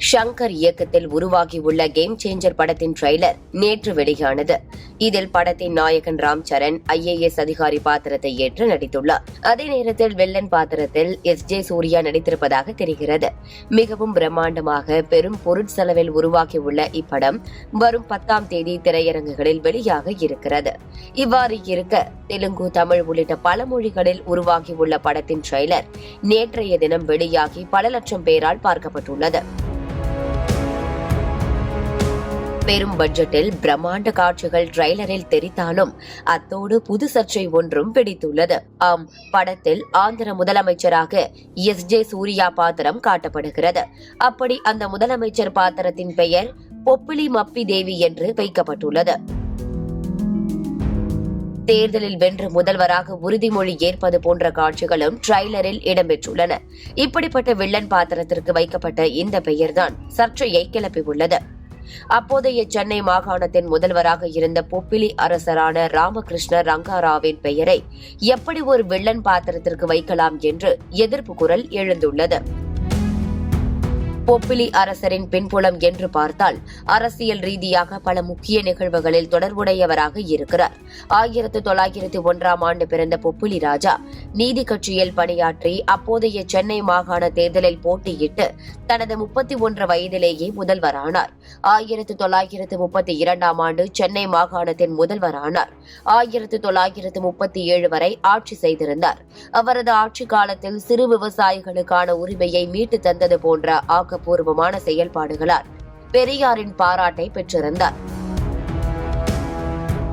ஷங்கர் இயக்கத்தில் உருவாகியுள்ள game changer படத்தின் ட்ரெய்லர் நேற்று வெளியானது. இதில் படத்தின் நாயகன் ராம் சரண் IAS அதிகாரி பாத்திரத்தை ஏற்று நடித்துள்ளார். அதே நேரத்தில் வில்லன் பாத்திரத்தில் SJ சூர்யா நடித்திருப்பதாக தெரிகிறது. மிகவும் பிரம்மாண்டமாக பெரும் பொருட்செலவில் உருவாகியுள்ள இப்படம் வரும் 10ஆம் தேதி திரையரங்குகளில் வெளியாக இருக்கிறது. இவ்வாறு இருக்க தெலுங்கு, தமிழ் உள்ளிட்ட பல மொழிகளில் உருவாகியுள்ள படத்தின் ட்ரெய்லர் நேற்றைய தினம் வெளியாகி பல லட்சம் பேரால் பார்க்கப்பட்டுள்ளது. பெரும் பட்ஜெட்டில் பிரம்மாண்ட காட்சிகள் ட்ரெய்லரில் தெரித்தாலும் அத்தோடு புது சர்ச்சை ஒன்றும் பிடித்துள்ளது. ஆம், படத்தில் ஆந்திர முதலமைச்சராக SJ சூர்யா பாத்திரம் காட்டப்படுகிறது. அப்படி அந்த முதலமைச்சர் பாத்திரத்தின் பெயர் பொப்பிலி மப்பி தேவி என்று வைக்கப்பட்டுள்ளது. தேர்தலில் வென்று முதல்வராக உறுதிமொழி ஏற்பது போன்ற காட்சிகளும் ட்ரெய்லரில் இடம்பெற்றுள்ளன. இப்படிப்பட்ட வில்லன் பாத்திரத்திற்கு வைக்கப்பட்ட இந்த பெயர்தான் சர்ச்சையை கிளப்பியுள்ளது. அப்போதைய சென்னை மாகாணத்தின் முதல்வராக இருந்த பொப்பிலி அரசரான ராமகிருஷ்ண ரங்காராவின் பெயரை எப்படி ஒரு வில்லன் பாத்திரத்திற்கு வைக்கலாம் என்று எதிர்ப்பு குரல் எழுந்துள்ளது. பொப்பிலி அரசரின் பின்புலம் என்று பார்த்தால் அரசியல் ரீதியாக பல முக்கிய நிகழ்வுகளில் தொடர்புடையவராக இருக்கிறார். 1901ஆம் ஆண்டு பிறந்த பொப்பிலி ராஜா நீதி கட்சியில் பணியாற்றி அப்போதைய சென்னை மாகாண தேர்தலில் போட்டியிட்டு தனது 31 வயதிலேயே முதல்வரானார். 1932ஆம் ஆண்டு சென்னை மாகாணத்தின் முதல்வரானார். 1937 வரை ஆட்சி செய்திருந்தார். அவரது ஆட்சி காலத்தில் சிறு விவசாயிகளுக்கான உரிமையை மீட்டு தந்தது போன்ற ஆக்கப்பூர்வமான செயல்பாடுகளால் பெரியாரின் பாராட்டை பெற்றிருந்தார்.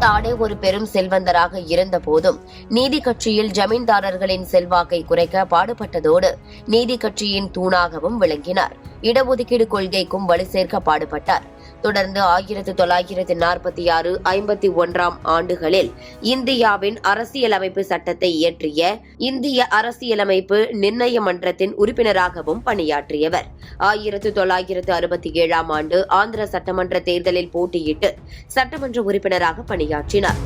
தானே ஒரு பெரும் செல்வந்தராக இருந்த போதும் நீதி கட்சியில் ஜமீன்தாரர்களின் செல்வாக்கை குறைக்க பாடுபட்டதோடு நீதி கட்சியின் தூணாகவும் விளங்கினார். இடஒதுக்கீடு கொள்கைக்கும் வலு சேர்க்க பாடுபட்டார். தொடர்ந்து 1946, 51ஆம் ஆண்டுகளில் இந்தியாவின் அரசியலமைப்பு சட்டத்தை இயற்றிய இந்திய அரசியலமைப்பு நிர்ணய மன்றத்தின் உறுப்பினராகவும் பணியாற்றியவர். 1967ஆம் ஆண்டு ஆந்திர சட்டமன்ற தேர்தலில் போட்டியிட்டு சட்டமன்ற உறுப்பினராக பணியாற்றினார்.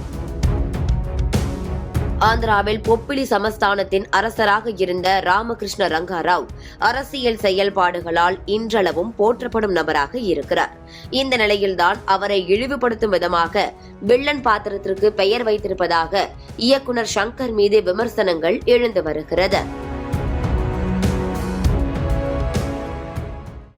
ஆந்திராவில் பொப்பிலி சமஸ்தானத்தின் அரசராக இருந்த ராமகிருஷ்ண ரங்காராவ் அரசியல் செயல்பாடுகளால் இன்றளவும் போற்றப்படும் நபராக இருக்கிறார். இந்த நிலையில்தான் அவரை இழிவுபடுத்தும் விதமாக வில்லன் பாத்திரத்திற்கு பெயர் வைத்திருப்பதாக இயக்குனர் ஷங்கர் மீது விமர்சனங்கள் எழுந்து வருகிறது.